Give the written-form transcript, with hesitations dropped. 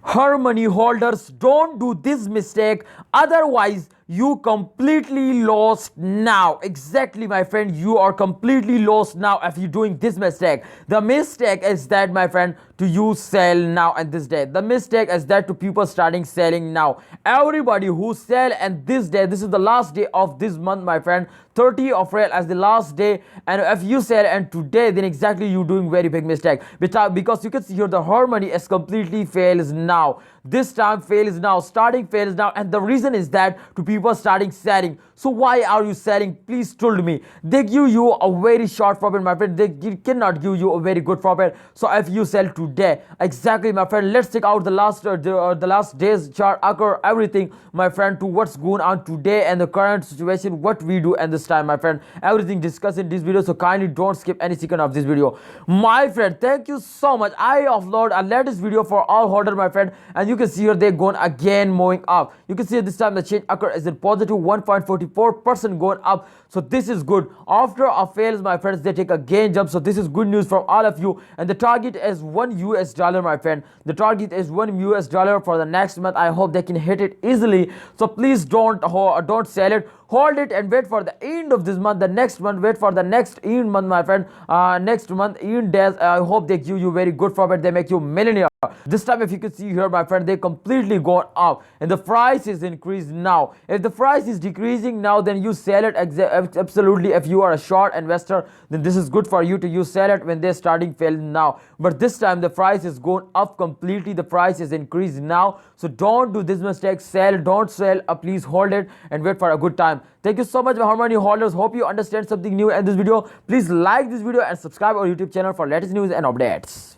Her money holders, don't do this mistake, otherwise you completely lost now. Exactly, my friend, you are completely lost now if you're doing this mistake. The mistake is that, my friend, to you sell now and this day. The mistake is that to people starting selling now. Everybody who sell and this day, this is the last day of this month, my friend, 30 of April as the last day, and if you sell and today, then exactly you doing very big mistake, because you can see here the her money is completely fails now. This time fails now, starting fails now, and the reason is that to people starting selling. So why are you selling? Please told me. They give you a very short profit, my friend. They cannot give you a very good profit. So if you sell today, exactly, my friend, let's check out the last day's chart occur everything, my friend, to what's going on today and the current situation, what we do and this time, my friend, everything discussed in this video. So kindly don't skip any second of this video, my friend. Thank you so much. I upload a latest video for all holder, my friend, and you can see here they're going again moving up. You can see this time the change occur is in positive 1.44% going up. So this is good. After a fails, my friends, they take a gain jump. So this is good news from all of you. And the target is $1, my friend. The target is $1 for the next month. I hope they can hit it easily. So please don't sell it. Hold it and wait for the end of this month. The next month, wait for the next end month, my friend. Next month end days, I hope they give you very good profit. They make you millionaire. This time, if you can see here, my friend, they completely gone up and the price is increased now. If the price is decreasing now, then you sell it. Absolutely, if you are a short investor, then this is good for you to sell it when they're starting failing now. But this time the price is going up completely. The price is increased now. So don't do this mistake. Sell, don't sell. Please hold it and wait for a good time. Thank you so much, my money holders. Hope you understand something new in this video. Please like this video and subscribe our YouTube channel for latest news and updates.